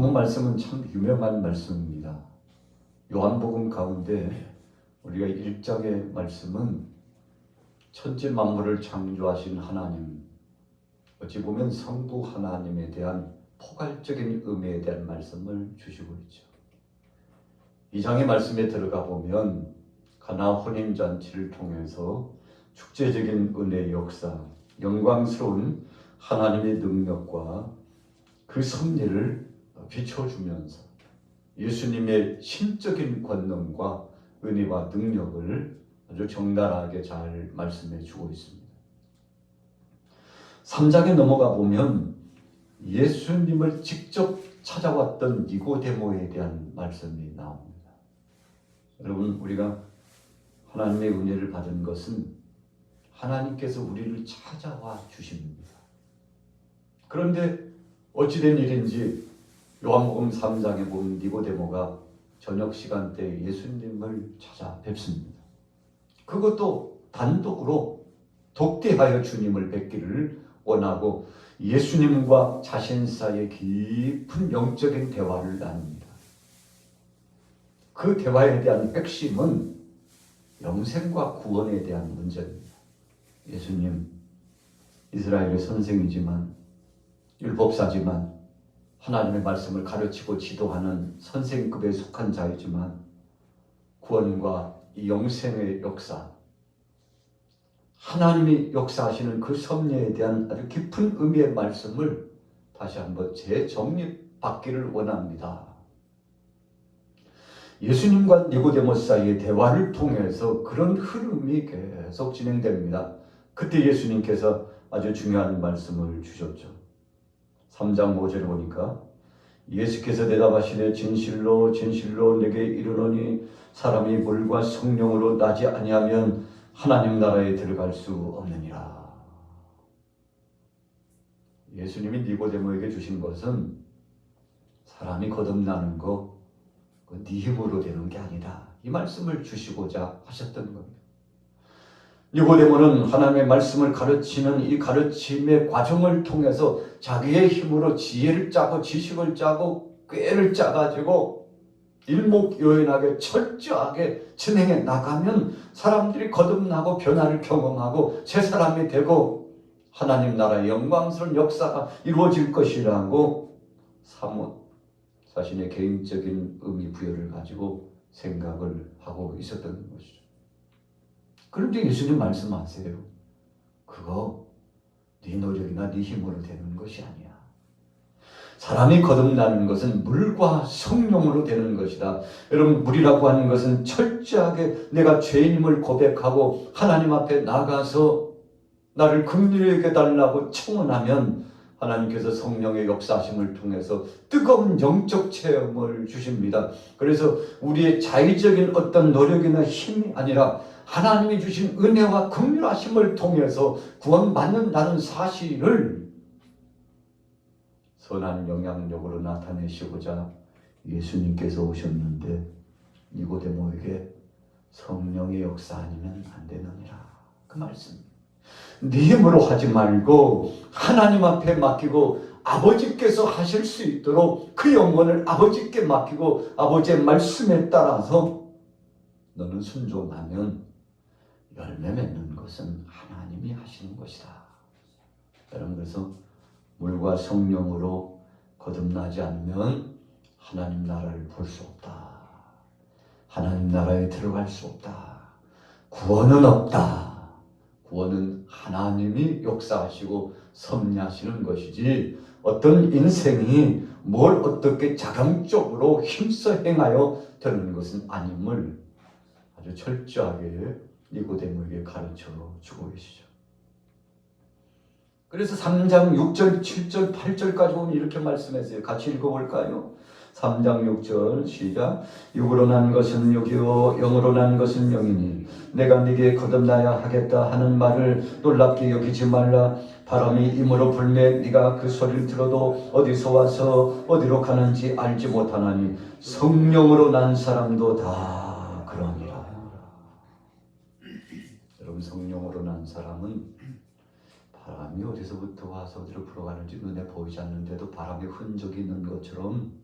본문 말씀은 참 유명한 말씀입니다. 요한복음 가운데 우리가 1장의 말씀은 천지 만물을 창조하신 하나님, 어찌 보면 성부 하나님에 대한 포괄적인 의미에 대한 말씀을 주시고 있죠. 2장의 말씀에 들어가 보면 가나 혼인잔치를 통해서 축제적인 은혜의 역사, 영광스러운 하나님의 능력과 그 섭리를 비춰주면서 예수님의 신적인 권능과 은혜와 능력을 아주 적나라하게 잘 말씀해 주고 있습니다. 3장에 넘어가 보면 예수님을 직접 찾아왔던 니고데모에 대한 말씀이 나옵니다. 여러분, 우리가 하나님의 은혜를 받은 것은 하나님께서 우리를 찾아와 주십니다. 그런데 어찌된 일인지 요한복음 3장에 보면 니고데모가 저녁 시간대에 예수님을 찾아뵙습니다. 그것도 단독으로 독대하여 주님을 뵙기를 원하고 예수님과 자신 사이에 깊은 영적인 대화를 나눕니다. 그 대화에 대한 핵심은 영생과 구원에 대한 문제입니다. 예수님, 이스라엘의 선생이지만 율법사지만 하나님의 말씀을 가르치고 지도하는 선생급에 속한 자이지만 구원과 이 영생의 역사, 하나님이 역사하시는 그 섭리에 대한 아주 깊은 의미의 말씀을 다시 한번 재정립받기를 원합니다. 예수님과 니고데모 사이의 대화를 통해서 그런 흐름이 계속 진행됩니다. 그때 예수님께서 아주 중요한 말씀을 주셨죠. 3장 5절에 보니까 예수께서 대답하시되 진실로 진실로 내게 이르노니 사람이 물과 성령으로 나지 아니하면 하나님 나라에 들어갈 수 없느니라. 예수님이 니고데모에게 주신 것은 사람이 거듭나는 거 네 힘으로 되는 게 아니다. 이 말씀을 주시고자 하셨던 겁니다. 니고데모는 하나님의 말씀을 가르치는 이 가르침의 과정을 통해서 자기의 힘으로 지혜를 짜고 지식을 짜고 꾀를 짜가지고 일목요연하게 철저하게 진행해 나가면 사람들이 거듭나고 변화를 경험하고 새 사람이 되고 하나님 나라의 영광스러운 역사가 이루어질 것이라고 사뭇 자신의 개인적인 의미 부여를 가지고 생각을 하고 있었던 것이죠. 그런데 예수님 말씀하세요. 그거 네 노력이나 네 힘으로 되는 것이 아니야. 사람이 거듭나는 것은 물과 성령으로 되는 것이다. 여러분, 물이라고 하는 것은 철저하게 내가 죄인임을 고백하고 하나님 앞에 나가서 나를 긍휼히 여겨달라고 청원하면 하나님께서 성령의 역사하심을 통해서 뜨거운 영적 체험을 주십니다. 그래서 우리의 자의적인 어떤 노력이나 힘이 아니라 하나님이 주신 은혜와 긍휼하심을 통해서 구원받는다는 사실을 선한 영향력으로 나타내시고자 예수님께서 오셨는데 니고데모에게 성령의 역사 아니면 안 되느니라. 그 말씀입니다. 네 힘으로 하지 말고 하나님 앞에 맡기고 아버지께서 하실 수 있도록 그 영혼을 아버지께 맡기고 아버지의 말씀에 따라서 너는 순종하면 열매 맺는 것은 하나님이 하시는 것이다. 여러분, 그래서 물과 성령으로 거듭나지 않으면 하나님 나라를 볼 수 없다. 하나님 나라에 들어갈 수 없다. 구원은 없다. 구원은 하나님이 역사하시고 섭리하시는 것이지 어떤 인생이 뭘 어떻게 자경적으로 힘써 행하여 되는 것은 아님을 아주 철저하게 니고데모에게 가르쳐 주고 계시죠. 그래서 3장 6절, 7절, 8절까지 보면 이렇게 말씀했어요. 같이 읽어볼까요? 3장 6절 시작. 육으로 난 것은 육이요 영으로 난 것은 영이니 내가 네게 거듭나야 하겠다 하는 말을 놀랍게 여기지 말라. 바람이 임으로 불매 네가 그 소리를 들어도 어디서 와서 어디로 가는지 알지 못하나니 성령으로 난 사람도 다 그러니라. 여러분, 성령으로 난 사람은 바람이 어디서부터 와서 어디로 불어가는지 눈에 보이지 않는데도 바람의 흔적이 있는 것처럼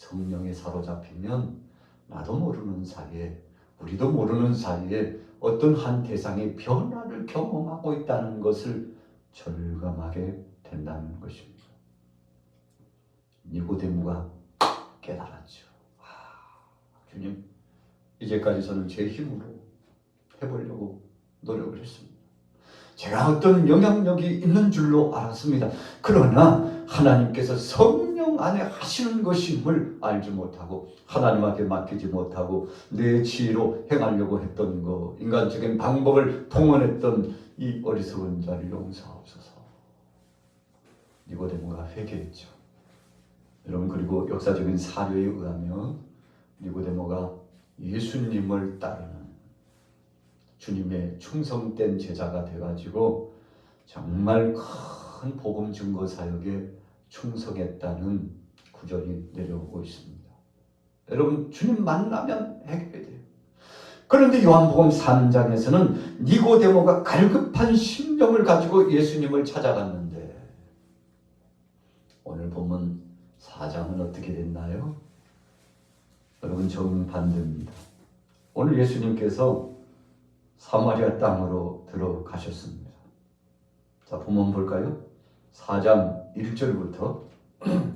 성령에 사로잡히면 나도 모르는 사이에, 우리도 모르는 사이에 어떤 한 대상이 변화를 경험하고 있다는 것을 절감하게 된다는 것입니다. 니고데모가 깨달았죠. 주님, 이제까지 저는 제 힘으로 해보려고 노력을 했습니다. 제가 어떤 영향력이 있는 줄로 알았습니다. 그러나 하나님께서 성령 안에 하시는 것임을 알지 못하고 하나님한테 맡기지 못하고 내 지혜로 행하려고 했던 거, 인간적인 방법을 동원했던 이 어리석은 자를 용서하옵소서. 니고데모가 회개했죠. 여러분, 그리고 역사적인 사료에 의하면 니고데모가 예수님을 따르는 주님의 충성된 제자가 돼가지고 정말 큰 복음 증거 사역에 충성했다는 구절이 내려오고 있습니다. 여러분, 주님 만나면 해결돼요. 그런데 요한복음 3장에서는 니고데모가 갈급한 심령을 가지고 예수님을 찾아갔는데, 오늘 보면 4장은 어떻게 됐나요? 여러분, 정반대입니다. 오늘 예수님께서 사마리아 땅으로 들어가셨습니다. 자, 본문 볼까요? 4장 1절부터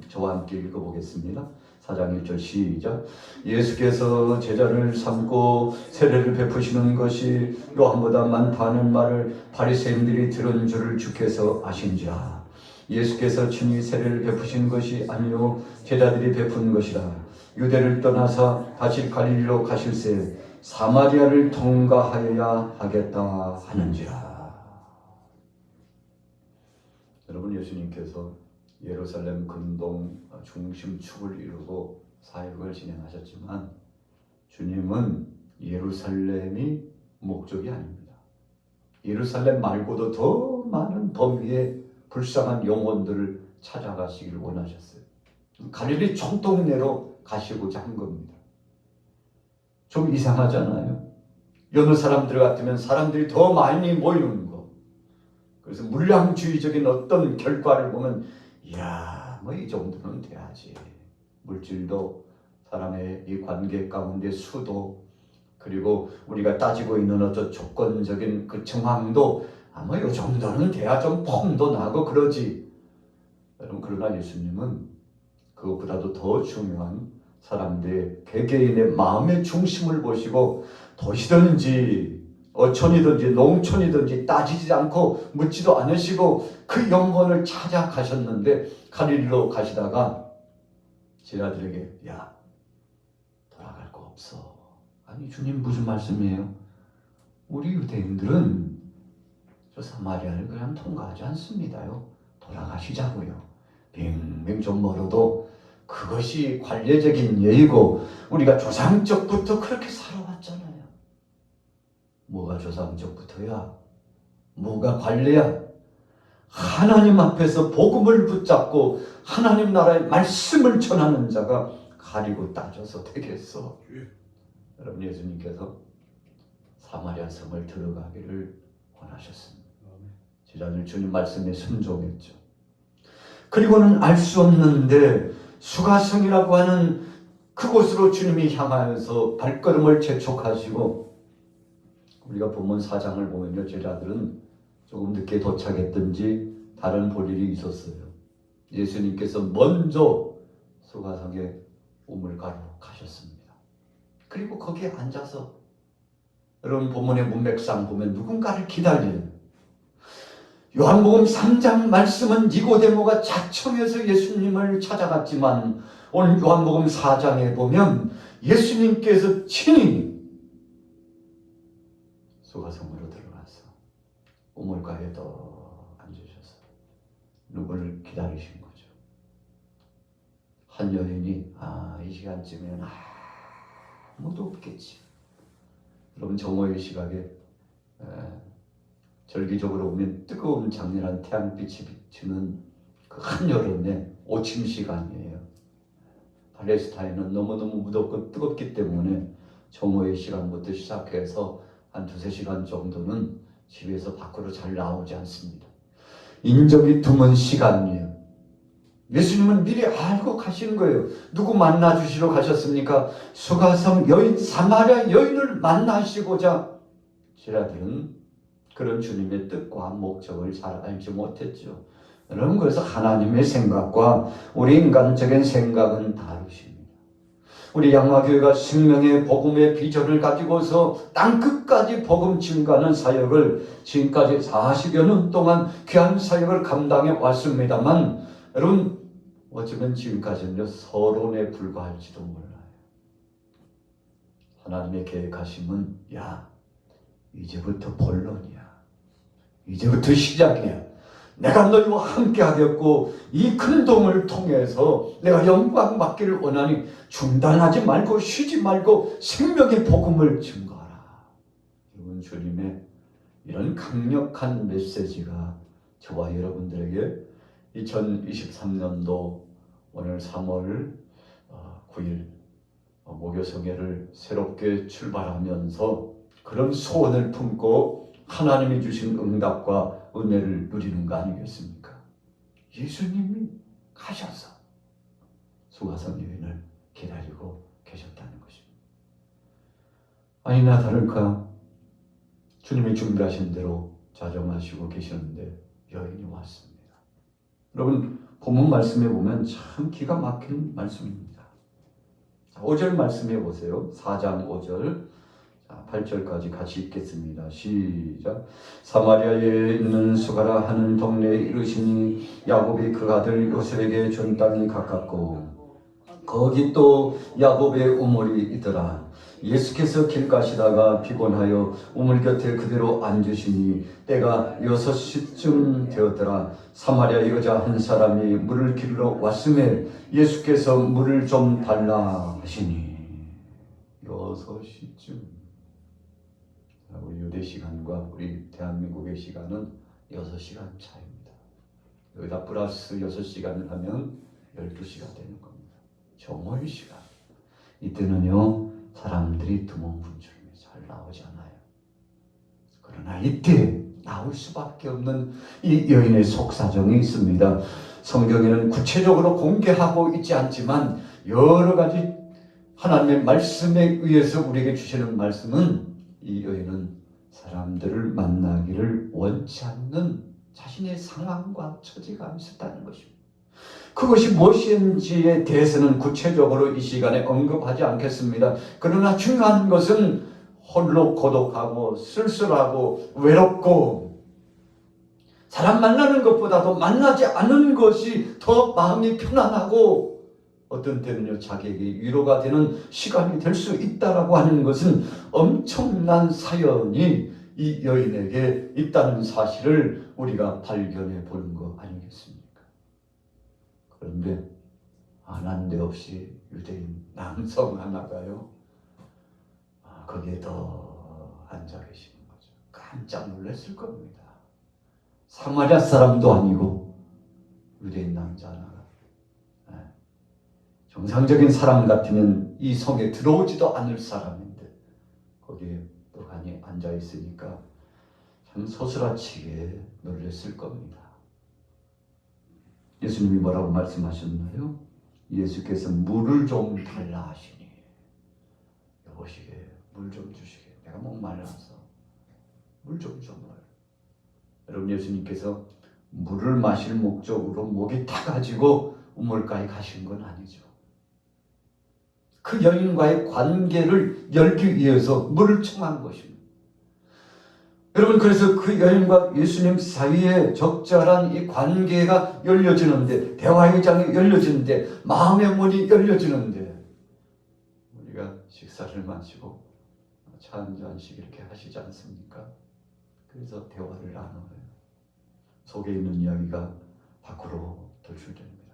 저와 함께 읽어보겠습니다. 4장 1절 시작. 예수께서 제자를 삼고 세례를 베푸시는 것이 요한보다 많다는 말을 바리새인들이 들은 줄을 주께서 아신지라. 예수께서 친히 세례를 베푸신 것이 아니요 제자들이 베푼 것이라. 유대를 떠나서 다시 갈릴리로 가실새 사마리아를 통과하여야 하겠다 하는지라. 여러분, 예수님께서 예루살렘 근동 중심축을 이루고 사역을 진행하셨지만 주님은 예루살렘이 목적이 아닙니다. 예루살렘 말고도 더 많은 범위의 불쌍한 영혼들을 찾아가시길 원하셨어요. 갈릴리 총동네로 가시고자 한 겁니다. 좀 이상하잖아요. 여느 사람들 같으면 사람들이 더 많이 모이는 거. 그래서 물량주의적인 어떤 결과를 보면 이야, 뭐 이 정도는 돼야지. 물질도, 사람의 이 관계 가운데 수도, 그리고 우리가 따지고 있는 어떤 조건적인 그 정황도 뭐 이 정도는 돼야 좀 폼도 나고 그러지. 여러분, 그러나 예수님은 그것보다도 더 중요한 사람들의 개개인의 마음의 중심을 보시고 도시든지 어촌이든지 농촌이든지 따지지 않고 묻지도 않으시고 그 영혼을 찾아가셨는데, 갈릴리로 가시다가 제자들에게 야, 돌아갈 거 없어. 아니, 주님 무슨 말씀이에요? 우리 유대인들은 저 사마리아를 그냥 통과하지 않습니다요. 돌아가시자고요. 빙빙 좀 멀어도 그것이 관례적인 예의고 우리가 조상적부터 그렇게 살아왔잖아요. 뭐가 조상적부터야? 뭐가 관례야? 하나님 앞에서 복음을 붙잡고 하나님 나라의 말씀을 전하는 자가 가리고 따져서 되겠어. 여러분, 예수님께서 사마리아 성을 들어가기를 원하셨습니다. 제자들 주님 말씀에 순종했죠. 그리고는 알 수 없는데 수가성이라고 하는 그곳으로 주님이 향하여서 발걸음을 재촉하시고, 우리가 본문 4장을 보면요, 제자들은 조금 늦게 도착했든지 다른 볼 일이 있었어요. 예수님께서 먼저 수가성에 우물가로 가셨습니다. 그리고 거기에 앉아서, 여러분 본문의 문맥상 보면 누군가를 기다리는, 요한복음 3장 말씀은 니고데모가 자청해서 예수님을 찾아갔지만 오늘 요한복음 4장에 보면 예수님께서 친히 수가성으로 들어가서 우물가에 더 앉으셔서 누구를 기다리신 거죠. 한 여인이 이 시간쯤에는 아무도 없겠지. 여러분, 정오의 시각에 절기적으로 보면 뜨거운 장렬한 태양빛이 비치는 그 한여름의 오침 시간이에요. 팔레스타인은 너무너무 무덥고 뜨겁기 때문에 정오의 시간부터 시작해서 한 2-3시간 정도는 집에서 밖으로 잘 나오지 않습니다. 인적이 드문 시간이에요. 예수님은 미리 알고 가시는 거예요. 누구 만나 주시러 가셨습니까? 수가성 여인, 사마리아 여인을 만나시고자. 제자들은 그런 주님의 뜻과 목적을 잘 알지 못했죠. 여러분, 그래서 하나님의 생각과 우리 인간적인 생각은 다르십니다. 우리 양화교회가 생명의 복음의 비전을 가지고서 땅끝까지 복음 증가하는 사역을 지금까지 40여 년 동안 귀한 사역을 감당해 왔습니다만, 여러분, 어쩌면 지금까지는 서론에 불과할지도 몰라요. 하나님의 계획하심은, 야, 이제부터 본론이야. 이제부터 시작이야. 내가 너희와 함께 하겠고 이 큰 동을 통해서 내가 영광 받기를 원하니 중단하지 말고 쉬지 말고 생명의 복음을 증거하라. 여러분, 주님의 이런 강력한 메시지가 저와 여러분들에게 2023년도 오늘 3월 9일 목요성회를 새롭게 출발하면서 그런 소원을 품고 하나님이 주신 응답과 은혜를 누리는 거 아니겠습니까? 예수님이 가셔서 수가성 여인을 기다리고 계셨다는 것입니다. 아니나 다를까 주님이 준비하신 대로 자정하시고 계셨는데 여인이 왔습니다. 여러분, 본문 말씀에 보면 참 기가 막힌 말씀입니다. 5절 말씀해 보세요. 4장 5절 8절까지 같이 읽겠습니다. 시작. 사마리아에 있는 수가라 하는 동네에 이르시니 야곱이 그 아들 요셉에게 준 땅이 가깝고 거기 또 야곱의 우물이 있더라. 예수께서 길 가시다가 피곤하여 우물 곁에 그대로 앉으시니 때가 6시쯤 되었더라. 사마리아 여자 한 사람이 물을 기르러 왔음에 예수께서 물을 좀 달라 하시니 6시쯤. 우리 유대 시간과 우리 대한민국의 시간은 6시간 차이입니다. 여기다 플러스 6시간을 하면 12시가 되는 겁니다. 정오의 시간. 이때는요, 사람들이 드문분출이 잘 나오지 않아요. 그러나 이때 나올 수밖에 없는 이 여인의 속사정이 있습니다. 성경에는 구체적으로 공개하고 있지 않지만 여러 가지 하나님의 말씀에 의해서 우리에게 주시는 말씀은 이 여인은 사람들을 만나기를 원치 않는 자신의 상황과 처지가 있었다는 것입니다. 그것이 무엇인지에 대해서는 구체적으로 이 시간에 언급하지 않겠습니다. 그러나 중요한 것은 홀로 고독하고 쓸쓸하고 외롭고 사람 만나는 것보다도 만나지 않은 것이 더 마음이 편안하고 어떤 때는요, 자기에게 위로가 되는 시간이 될 수 있다라고 하는 것은 엄청난 사연이 이 여인에게 있다는 사실을 우리가 발견해 보는 거 아니겠습니까? 그런데 난데없이 유대인 남성 하나가요, 거기에 더 앉아 계시는 거죠. 깜짝 놀랐을 겁니다. 사마리아 사람도 아니고 유대인 남자 하나가. 정상적인 사람 같으면 이 성에 들어오지도 않을 사람인데 거기에 또하니 앉아 있으니까 참 소스라치게 놀랐을 겁니다. 예수님이 뭐라고 말씀하셨나요? 예수께서 물을 좀 달라 하시니, 여보시게 물 좀 주시게, 내가 목말라서 물 좀 줘봐요. 여러분, 예수님께서 물을 마실 목적으로 목이 타가지고 우물가에 가신 건 아니죠. 그 여인과의 관계를 열기 위해서 물을 청한 것입니다. 여러분, 그래서 그 여인과 예수님 사이에 적절한 이 관계가 열려지는데, 대화의 장이 열려지는데, 마음의 문이 열려지는데, 우리가 식사를 마치고 차 한 잔씩 이렇게 하시지 않습니까? 그래서 대화를 나눠요. 속에 있는 이야기가 밖으로 돌출됩니다.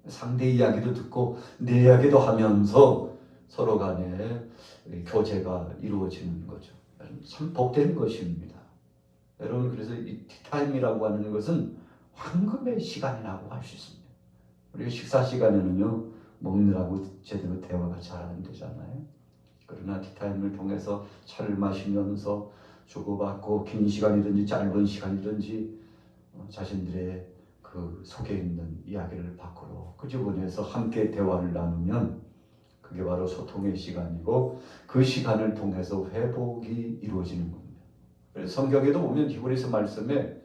상대 이야기도 듣고 내 이야기도 하면서 서로 간에 교제가 이루어지는 거죠. 참 복된 것입니다. 여러분, 그래서 이 티타임이라고 하는 것은 황금의 시간이라고 할 수 있습니다. 우리가 식사 시간에는요, 먹느라고 제대로 대화가 잘 안 되잖아요. 그러나 티타임을 통해서 차를 마시면서 주고받고 긴 시간이든지 짧은 시간이든지 자신들의 그 그 속에 있는 이야기를 밖으로 끄집어내서 함께 대화를 나누면 그게 바로 소통의 시간이고 그 시간을 통해서 회복이 이루어지는 겁니다. 그래서 성경에도 보면 히브리서 말씀에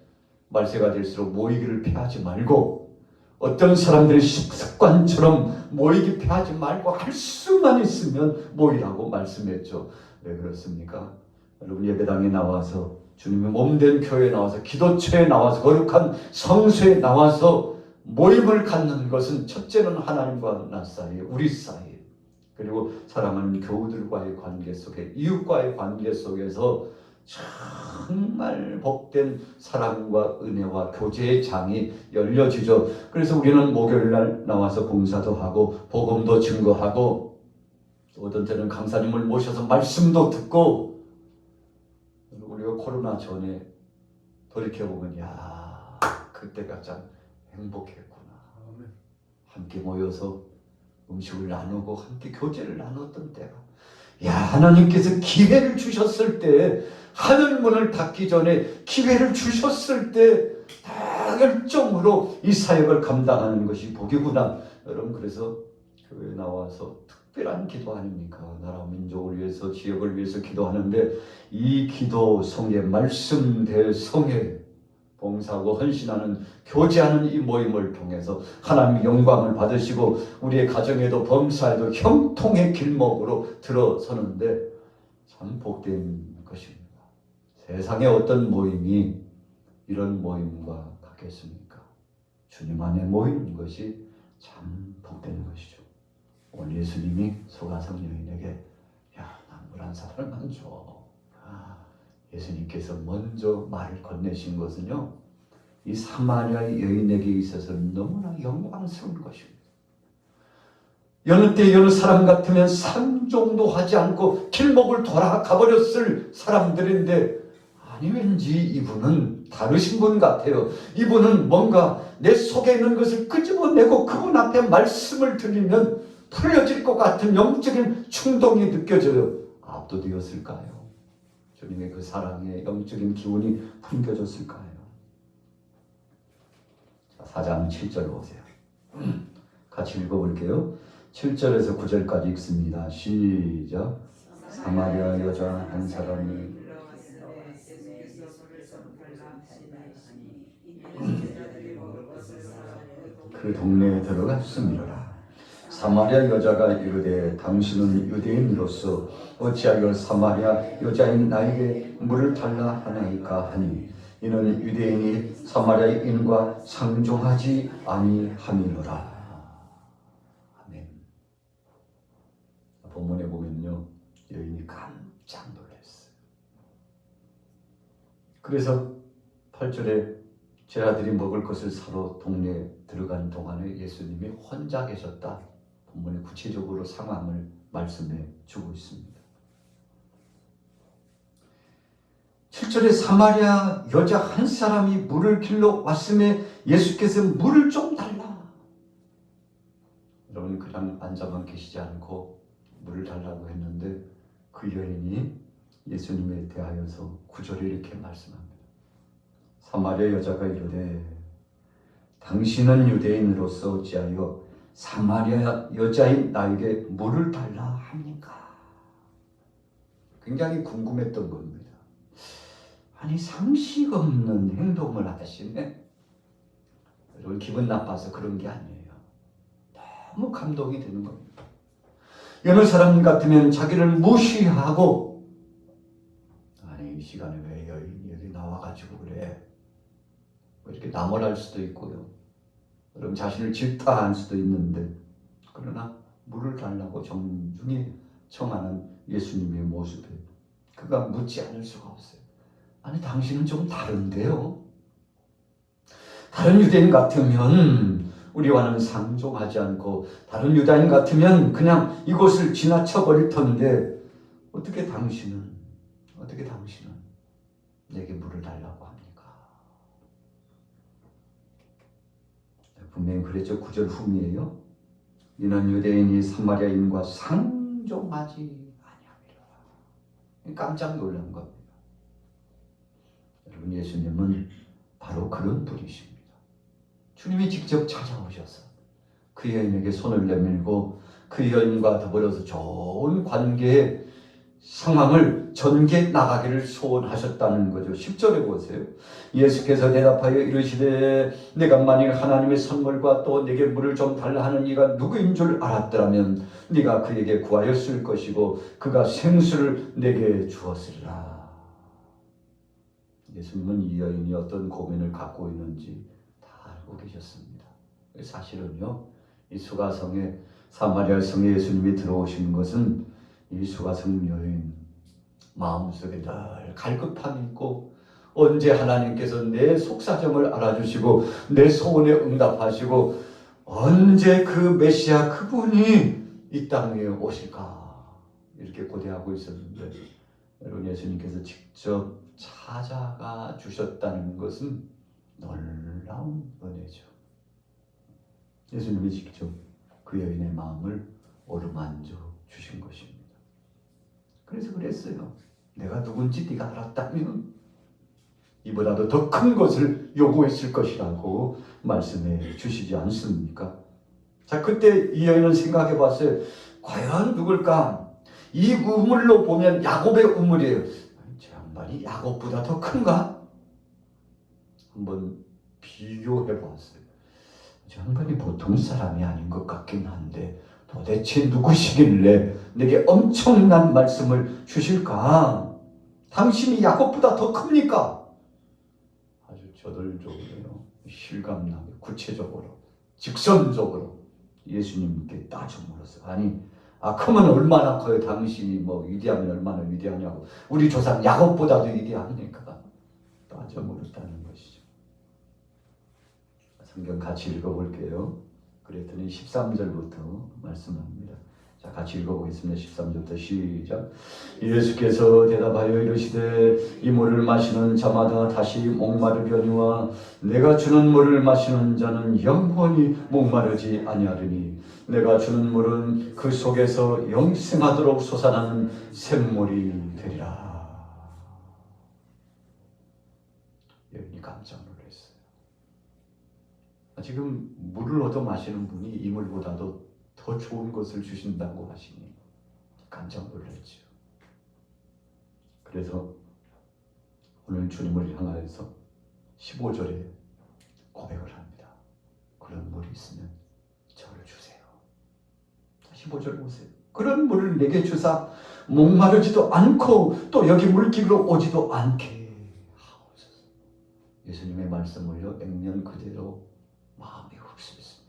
말세가 될수록 모이기를 피하지 말고 어떤 사람들의 습관처럼 모이기 피하지 말고 할 수만 있으면 모이라고 말씀했죠. 왜 그렇습니까? 여러분 예배당에 나와서 주님의 몸된 교회에 나와서 기도처에 나와서 거룩한 성소에 나와서 모임을 갖는 것은 첫째는 하나님과 나 사이에 우리 사이에 그리고 사랑하는 교우들과의 관계 속에 이웃과의 관계 속에서 정말 복된 사랑과 은혜와 교제의 장이 열려지죠. 그래서 우리는 목요일날 나와서 봉사도 하고 복음도 증거하고 또 어떤 때는 강사님을 모셔서 말씀도 듣고 우리가 코로나 전에 돌이켜보면 야 그때가 참 행복했구나. 함께 모여서 음식을 나누고 함께 교제를 나눴던 때가 야 하나님께서 기회를 주셨을 때 하늘 문을 닫기 전에 기회를 주셨을 때 다 열정으로 이 사역을 감당하는 것이 복이구나. 여러분 그래서 교회에 나와서 특별한 기도 아닙니까? 나라 민족을 위해서 지역을 위해서 기도하는데 이 기도 성에 말씀 대성에 봉사하고 헌신하는 교제하는 이 모임을 통해서 하나님의 영광을 받으시고 우리의 가정에도 범사에도 형통의 길목으로 들어서는데 참 복된 것입니다. 세상에 어떤 모임이 이런 모임과 같겠습니까? 주님 안에 모이는 것이 참 복된 것이죠. 오늘 예수님이 소가성 여인에게 야, 난 물 한 사발만 줘. 예수님께서 먼저 말을 건네신 것은요. 이 사마리아 여인에게 있어서는 너무나 영광스러운 것입니다. 여느 때 여느 사람 같으면 상종도 하지 않고 길목을 돌아가 버렸을 사람들인데 아니 왠지 이분은 다르신 분 같아요. 이분은 뭔가 내 속에 있는 것을 끄집어내고 그분 앞에 말씀을 드리면 풀려질 것 같은 영적인 충동이 느껴져요. 압도되었을까요? 주님의 그 사랑의 영적인 기운이 풍겨졌을까요? 4장 7절 보세요. 같이 읽어볼게요. 7절에서 9절까지 읽습니다. 시작. 사마리아 여자 한 사람이 그 동네에 들어갔습니다. 사마리아 여자가 이르되 당신은 유대인으로서 어찌하여 사마리아 여자인 나에게 물을 달라 하나이까 하니 이는 유대인이 사마리아인과 상종하지 아니함이로라. 아멘. 본문에 보면요 여인이 깜짝 놀랐어요. 그래서 8절에 제 아들이 먹을 것을 사러 동네에 들어가는 동안에 예수님이 혼자 계셨다. 본문에 구체적으로 상황을 말씀해 주고 있습니다. 7절에 사마리아 여자 한 사람이 물을 길러 왔음에 예수께서 물을 좀 달라. 여러분 그냥 앉아만 계시지 않고 물을 달라고 했는데 그 여인이 예수님에 대하여서 9절에 이렇게 말씀합니다. 사마리아 여자가 이르되 당신은 유대인으로서 어찌하여 사마리아 여자인 나에게 물을 달라 합니까? 굉장히 궁금했던 겁니다. 아니 상식 없는 행동을 하시네. 여러분 기분 나빠서 그런 게 아니에요. 너무 감동이 되는 겁니다. 여느 사람 같으면 자기를 무시하고 아니 이 시간에 왜 여인이 여기 나와가지고 그래. 이렇게 나무랄 수도 있고요. 여러분 자신을 질타할 수도 있는데 그러나 물을 달라고 정중히 청하는 예수님의 모습에 그가 묻지 않을 수가 없어요. 아니 당신은 좀 다른데요. 다른 유대인 같으면 우리와는 상종하지 않고 다른 유다인 같으면 그냥 이곳을 지나쳐 버릴 텐데 어떻게 당신은 내게 물을 달라고 합니까? 분명히 그랬죠. 9절 후미에요. 이는 유대인이 사마리아인과 상종하지 아니함이라. 깜짝 놀란 겁니다. 여러분 예수님은 바로 그런 분이십니다. 주님이 직접 찾아오셔서 그 여인에게 손을 내밀고 그 여인과 더불어서 좋은 관계의 상황을 전개 나가기를 소원하셨다는 거죠. 10절에 보세요. 예수께서 대답하여 이르시되 내가 만일 하나님의 선물과 또 내게 물을 좀 달라 하는 이가 누구인 줄 알았더라면 네가 그에게 구하였을 것이고 그가 생수를 내게 주었으리라. 예수님은 이 여인이 어떤 고민을 갖고 있는지 다 알고 계셨습니다. 사실은요, 이 수가성에 사마리아 성에 예수님이 들어오신 것은 이 수가성 여인 마음속에 늘 갈급함이 있고 언제 하나님께서 내 속사정을 알아주시고 내 소원에 응답하시고 언제 그 메시아 그분이 이 땅에 오실까 이렇게 고대하고 있었는데 여러분 예수님께서 직접 찾아가 주셨다는 것은 놀라운 은혜죠. 예수님이 직접 그 여인의 마음을 어루만져 주신 것입니다. 그래서 그랬어요. 내가 누군지 네가 알았다면 이보다도 더 큰 것을 요구했을 것이라고 말씀해 주시지 않습니까? 자, 그때 이 여인은 생각해 봤어요. 과연 누굴까? 이 우물로 보면 야곱의 우물이에요. 저 양반이 야곱보다 더 큰가? 한번 비교해 봤어요. 저 양반이 보통 사람이 아닌 것 같긴 한데 도대체 누구시길래 내게 엄청난 말씀을 주실까? 당신이 야곱보다 더 큽니까? 아주 저돌적으로요, 실감나게 구체적으로 직선적으로 예수님께 따져 물었어요. 아니, 크면 얼마나 커요? 당신이 뭐 위대하면 얼마나 위대하냐고. 우리 조상 야곱보다도 위대합니까? 따져 물었다는 것이죠. 성경 같이 읽어볼게요. 그랬더니 13절부터 말씀합니다. 자, 같이 읽어보겠습니다. 13절부터 시작. 예수께서 대답하여 이르시되 이 물을 마시는 자마다 다시 목마르려니와 내가 주는 물을 마시는 자는 영원히 목마르지 아니하리니 내가 주는 물은 그 속에서 영생하도록 솟아나는 샘물이 되리라. 여인이 깜짝 놀랐어요. 지금 물을 얻어 마시는 분이 이 물보다도 더 좋은 것을 주신다고 하시니 깜짝 놀랐죠. 그래서 오늘 주님을 향하여서 15절에 고백을 합니다. 그런 물이 있으면 저를 주세요. 15절 보세요. 그런 물을 내게 주사 목마르지도 않고 또 여기 물길로 오지도 않게 하옵소서. 예수님의 말씀을요, 액면 그대로 마음에 흡수했습니다.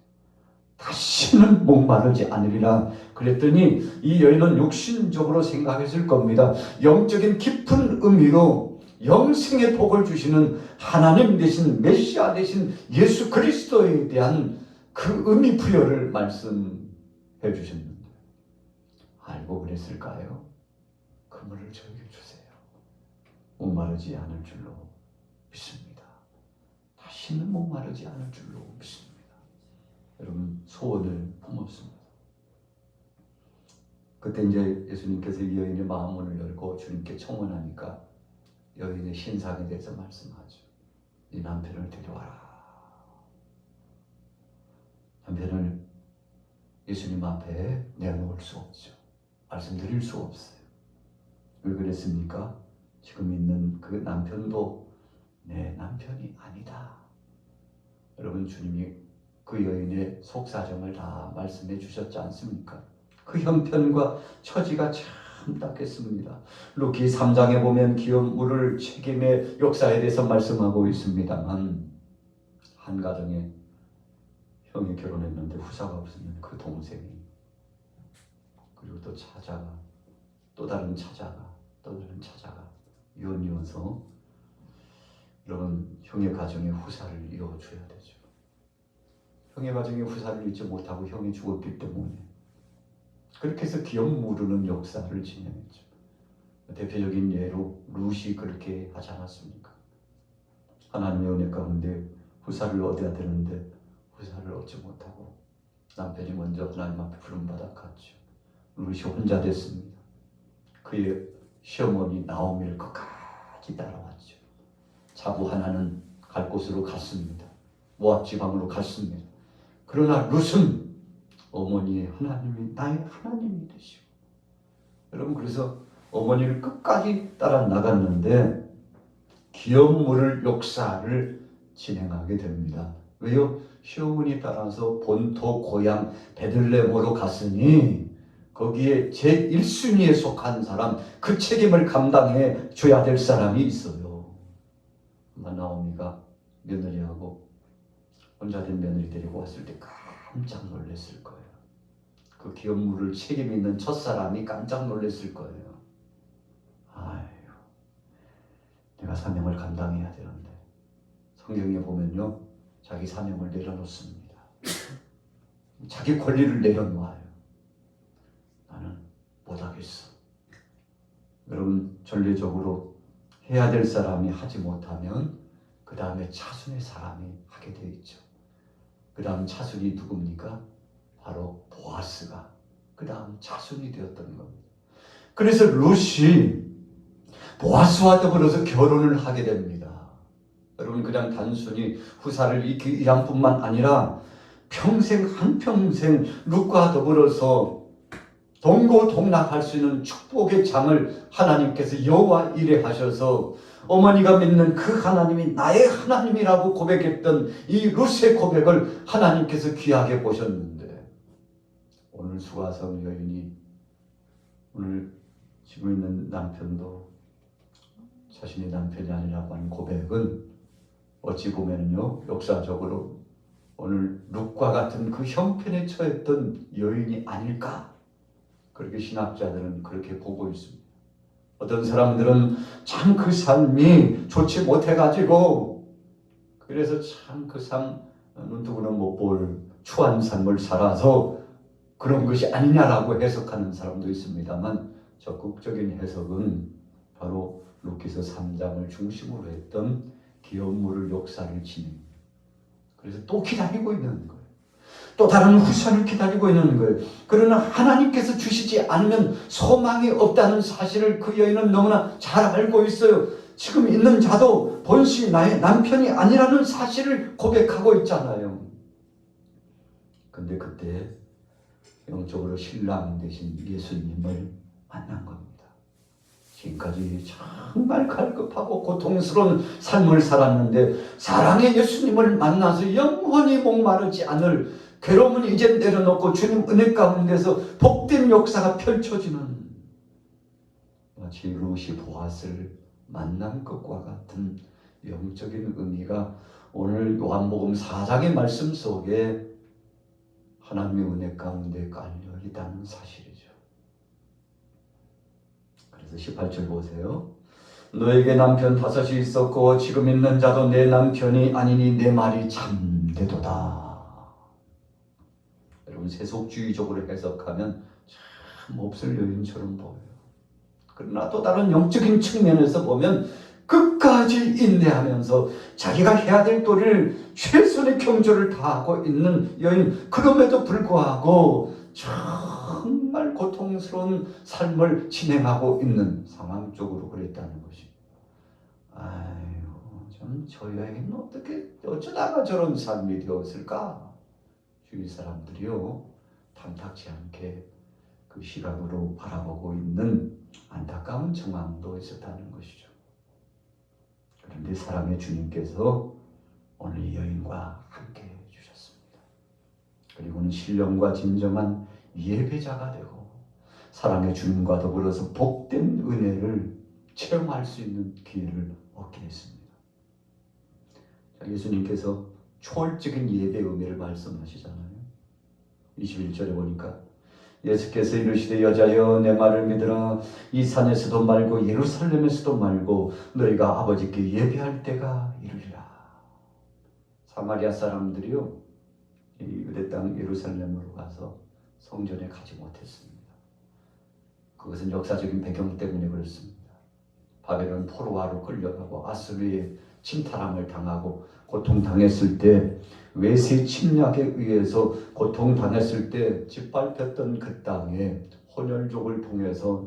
다시는 목마르지 않으리라 그랬더니 이 여인은 육신적으로 생각했을 겁니다. 영적인 깊은 의미로 영생의 복을 주시는 하나님 되신 메시아 되신 예수 그리스도에 대한 그 의미 부여를 말씀해 주셨는데 알고 그랬을까요? 그 물을 저에게 주세요. 목마르지 않을 줄로 믿습니다. 다시는 목마르지 않을 줄로 믿습니다. 여러분 소원을 품었습니다. 그때 이제 예수님께서 이 여인의 마음문을 열고 주님께 청원하니까 여인의 신상에 대해서 말씀하죠. 네 남편을 데려와라. 남편을 예수님 앞에 내놓을 수 없죠. 말씀드릴 수 없어요. 왜 그랬습니까? 지금 있는 그 남편도 내 남편이 아니다. 여러분 주님이 그 여인의 속사정을 다 말씀해 주셨지 않습니까? 그 형편과 처지가 참 딱했습니다. 루키 3장에 보면 기업 물을 책임의 역사에 대해서 말씀하고 있습니다만 한 가정에 형이 결혼했는데 후사가 없으면 그 동생이 그리고 또 차자가 또 다른 차자가 또 다른 차자가 이어서 여러분 형의 가정에 후사를 이어줘야 되죠. 형의 가정에 후사를 잊지 못하고 형이 죽었기 때문에 그렇게 해서 기업 모르는 역사를 진행했죠. 대표적인 예로 룻이 그렇게 하지 않았습니까? 하나님의 은혜 가운데 후사를 얻어야 되는데 후사를 얻지 못하고 남편이 먼저 하나님 앞에 부름받아 갔죠. 룻이 혼자 됐습니다. 그의 시어머니 나오미를 끝까지 따라왔죠. 자부 하나는 갈 곳으로 갔습니다. 모압 지방으로 갔습니다. 그러나 룻은 어머니의 하나님이 나의 하나님이 되시고, 여러분 그래서 어머니를 끝까지 따라 나갔는데 기업물을 역사를 진행하게 됩니다. 왜요? 시어머니 따라서 본토 고향 베들레헴으로 갔으니 거기에 제1순위에 속한 사람, 그 책임을 감당해 줘야 될 사람이 있어요. 아마 나오미가 며느리하고 혼자 된 며느리 데리고 왔을 때 깜짝 놀랐을 거예요. 그 기업물을 책임 있는 첫사람이 깜짝 놀랐을 거예요. 아유, 내가 사명을 감당해야 되는데. 성경에 보면요, 자기 사명을 내려놓습니다. 자기 권리를 내려놓아요. 나는 못하겠어. 여러분, 전례적으로 해야 될 사람이 하지 못하면 그 다음에 차순의 사람이 하게 되어 있죠. 그 다음 차순이 누굽니까? 바로 보아스가 그 다음 차순이 되었던 겁니다. 그래서 룻이 보아스와 더불어서 결혼을 하게 됩니다. 여러분, 그냥 단순히 후사를 잃기 위한 뿐만 아니라 평생 한평생 룻과 더불어서 동고동락할 수 있는 축복의 장을 하나님께서 여호와 이레 하셔서 어머니가 믿는 그 하나님이 나의 하나님이라고 고백했던 이 룻의 고백을 하나님께서 귀하게 보셨는데, 오늘 수가성 여인이 오늘 지고 있는 남편도 자신의 남편이 아니라고 하는 고백은 어찌 보면요, 역사적으로 오늘 룻과 같은 그 형편에 처했던 여인이 아닐까, 그렇게 신학자들은 그렇게 보고 있습니다. 어떤 사람들은 참 그 삶이 좋지 못해가지고 그래서 참 그 삶 눈뜨고는 못 볼 추한 삶을 살아서 그런 것이 아니냐라고 해석하는 사람도 있습니다만, 적극적인 해석은 바로 룻기서 3장을 중심으로 했던 기업물을 역사를 지닌, 그래서 또 기다리고 있는 거예요. 또 다른 후손을 기다리고 있는 거예요. 그러나 하나님께서 주시지 않으면 소망이 없다는 사실을 그 여인은 너무나 잘 알고 있어요. 지금 있는 자도 본시 나의 남편이 아니라는 사실을 고백하고 있잖아요. 근데 그때 영적으로 신랑 되신 예수님을 만난 겁니다. 지금까지 정말 갈급하고 고통스러운 삶을 살았는데 사랑의 예수님을 만나서 영원히 목마르지 않을 괴로움은 이제 내려놓고 주님 은혜 가운데서 복된 역사가 펼쳐지는, 마치 룻이 보아스를 만난 것과 같은 영적인 의미가 오늘 요한복음 4장의 말씀 속에 하나님의 은혜 가운데 깔려 있다는 사실이죠. 그래서 18절 보세요. 너에게 남편 5이 있었고 지금 있는 자도 내 남편이 아니니 내 말이 참되도다. 여러분, 세속주의적으로 해석하면 참 없을 여인처럼 보여요. 그러나 또 다른 영적인 측면에서 보면 끝까지 인내하면서 자기가 해야 될 도리를 최선의 경주를 다하고 있는 여인, 그럼에도 불구하고 정말 고통스러운 삶을 진행하고 있는 상황 쪽으로 그랬다는 것이, 아유, 참 저 여인은 어쩌다가 저런 삶이 되었을까? 주위 사람들이요, 탐탁지 않게 그 시각으로 바라보고 있는 안타까운 정황도 있었다는 것이죠. 그런데 사랑의 주님께서 오늘 이 여인과 함께 해주셨습니다. 그리고는 신령과 진정한 예배자가 되고 사랑의 주님과 더불어서 복된 은혜를 체험할 수 있는 기회를 얻게 했습니다. 예수님께서 초월적인 예배 의미를 말씀하시잖아요. 21절에 보니까 예수께서 이르시되 여자여 내 말을 믿으라. 이 산에서도 말고 예루살렘에서도 말고 너희가 아버지께 예배할 때가 이르리라. 사마리아 사람들이요, 이 유대 땅 예루살렘으로 가서 성전에 가지 못했습니다. 그것은 역사적인 배경 때문에 그렇습니다. 바벨론 포로화로 끌려가고 아수르의 침탈함을 당하고 고통당했을 때, 외세 침략에 의해서 고통당했을 때 짓밟혔던 그 땅에 혼혈족을 통해서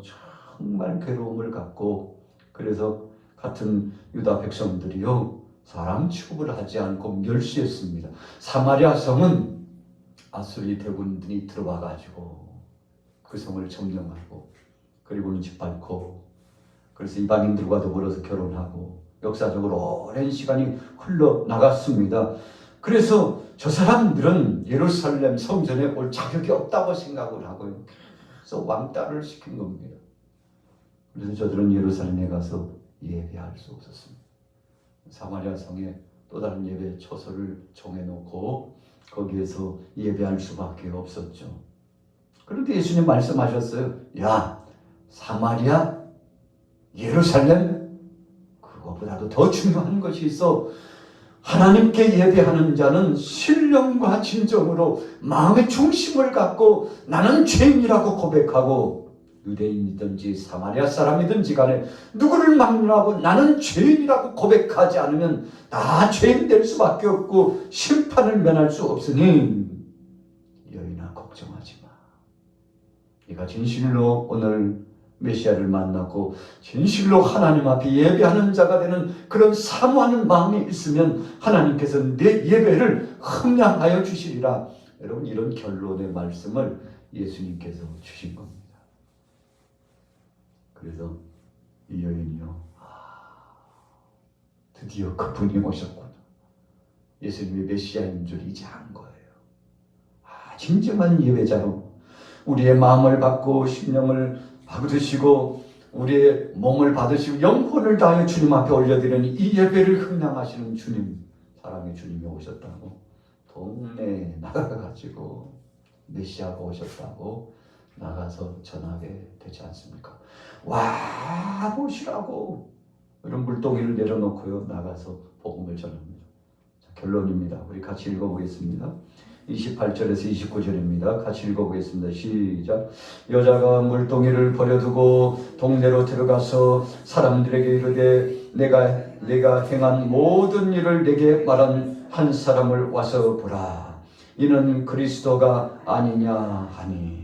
정말 괴로움을 갖고, 그래서 같은 유다 백성들이요 사람 취급을 하지 않고 멸시했습니다. 사마리아 성은 아수리 대군들이 들어와 가지고 그 성을 점령하고 그리고는 짓밟고, 그래서 이방인들과 더불어서 결혼하고 역사적으로 오랜 시간이 흘러나갔습니다. 그래서 저 사람들은 예루살렘 성전에 올 자격이 없다고 생각을 하고요. 그래서 왕따를 시킨 겁니다. 그래서 저들은 예루살렘에 가서 예배할 수 없었습니다. 사마리아 성에 또 다른 예배 처소를 정해놓고 거기에서 예배할 수밖에 없었죠. 그런데 예수님 말씀하셨어요. 야, 사마리아, 예루살렘, 그것보다도 더 중요한 것이 있어. 하나님께 예배하는 자는 신령과 진정으로 마음의 중심을 갖고 나는 죄인이라고 고백하고, 유대인이든지 사마리아 사람이든지 간에 누구를 만나고 나는 죄인이라고 고백하지 않으면 다 죄인 될 수밖에 없고 심판을 면할 수 없으니 여인아 걱정하지 마. 네가 진실로 오늘 메시아를 만나고 진실로 하나님 앞에 예배하는 자가 되는 그런 사모하는 마음이 있으면 하나님께서 내 예배를 흠양하여 주시리라. 여러분, 이런 결론의 말씀을 예수님께서 주신 겁니다. 그래서 이 여인이요, 드디어 그분이 오셨구나. 예수님이 메시아인 줄 이제 안 거예요. 진정한 예배자로 우리의 마음을 받고 심령을 받으시고 우리의 몸을 받으시고 영혼을 다하여 주님 앞에 올려드리는 이 예배를 흠양하시는 주님, 사랑의 주님이 오셨다고 동네에 나가가지고 메시아가 오셨다고 나가서 전하게 되지 않습니까? 와, 보시라고 이런 물동이를 내려놓고요 나가서 복음을 전합니다. 자, 결론입니다. 우리 같이 읽어보겠습니다. 28절에서 29절입니다. 같이 읽어보겠습니다. 시작. 여자가 물동이를 버려두고 동네로 들어가서 사람들에게 이르되 내가 행한 모든 일을 내게 말한 한 사람을 와서 보라. 이는 그리스도가 아니냐 하니.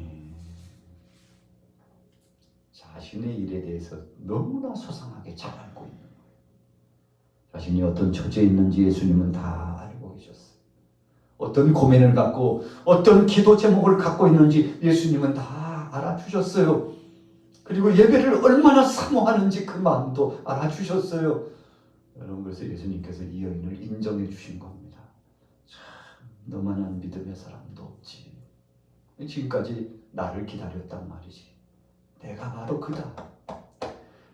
자신의 일에 대해서 너무나 소상하게 잘 알고 있는 거예요. 자신이 어떤 처지에 있는지 예수님은 다 알고 계셨어요. 어떤 고민을 갖고 어떤 기도 제목을 갖고 있는지 예수님은 다 알아주셨어요. 그리고 예배를 얼마나 사모하는지 그 마음도 알아주셨어요. 여러분, 그래서 예수님께서 이 여인을 인정해 주신 겁니다. 참, 너만한 믿음의 사람도 없지. 지금까지 나를 기다렸단 말이지. 내가 바로 그다.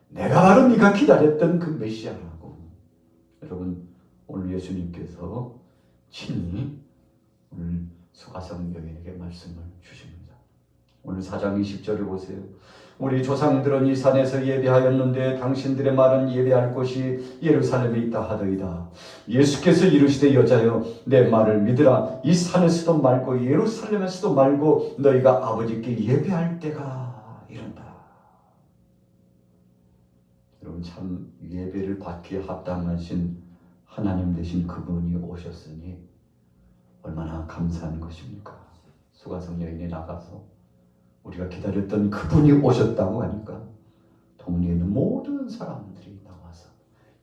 내가 바로 네가 기다렸던 그 메시아라고. 여러분, 오늘 예수님께서 친히 오늘 수가성 여인에게 말씀을 주십니다. 오늘 4장 20절을 보세요. 우리 조상들은 이 산에서 예배하였는데 당신들의 말은 예배할 곳이 예루살렘에 있다 하더이다. 예수께서 이르시되 여자여 내 말을 믿으라. 이 산에서도 말고 예루살렘에서도 말고 너희가 아버지께 예배할 때가 이른다. 여러분, 참 예배를 받기에 합당하신 하나님 되신 그분이 오셨으니 얼마나 감사한 것입니까? 수가성 여인이 나가서 우리가 기다렸던 그분이 오셨다고 하니까 동네에 있는 모든 사람들이 나와서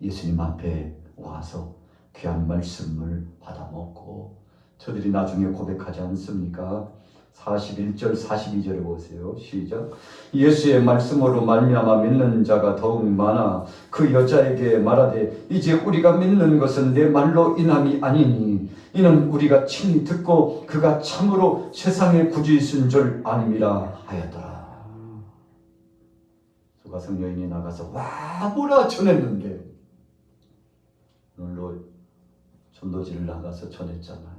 예수님 앞에 와서 귀한 말씀을 받아먹고 저들이 나중에 고백하지 않습니까? 41절 42절에 보세요. 시작. 예수의 말씀으로 말미암아 믿는 자가 더욱 많아 그 여자에게 말하되 이제 우리가 믿는 것은 내 말로 인함이 아니니 이는 우리가 친히 듣고 그가 참으로 세상의 구주이신 줄 아님이라 하였더라. 수가성 여인이 나가서 와 뭐라 전했는데 오늘로 전도지를 나가서 전했잖아요.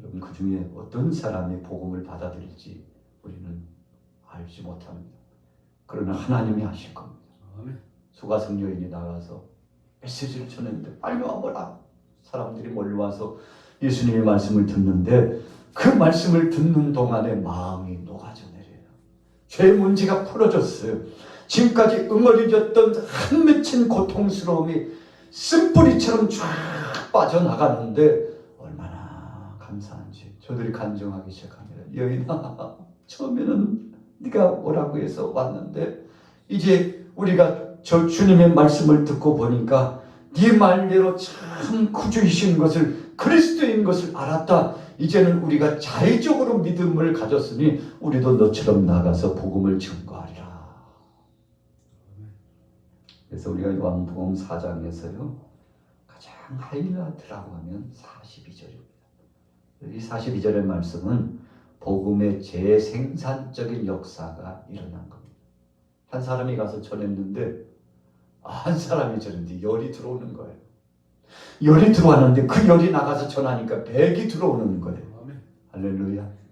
여러분, 그 중에 어떤 사람이 복음을 받아들일지 우리는 알지 못합니다. 그러나 하나님이 하실 겁니다. 수가성 여인이 나가서 메시지를 전했는데 빨리 와보라. 사람들이 몰려와서 예수님의 말씀을 듣는데 그 말씀을 듣는 동안에 마음이 녹아져 내려요. 죄의 문제가 풀어졌어요. 지금까지 응어리졌던 한 맺힌 고통스러움이 쓴뿌리처럼 쫙 빠져나갔는데 얼마나 감사한지 저들이 간증하기 시작합니다. 여인아, 처음에는 네가 오라고 해서 왔는데 이제 우리가 저 주님의 말씀을 듣고 보니까 네 말대로 참 구주이신 것을, 그리스도인 것을 알았다. 이제는 우리가 자의적으로 믿음을 가졌으니 우리도 너처럼 나가서 복음을 증거하리라. 그래서 우리가 요한복음 4장에서요 가장 하이라이트라고 하면 42절입니다. 이 42절의 말씀은 복음의 재생산적인 역사가 일어난 겁니다. 한 사람이 가서 전했는데 한 사람이 전했는데 열이 들어오는 거예요. 열이 들어왔는데 그 열이 나가서 전하니까 백이 들어오는 거예요. 할렐루야.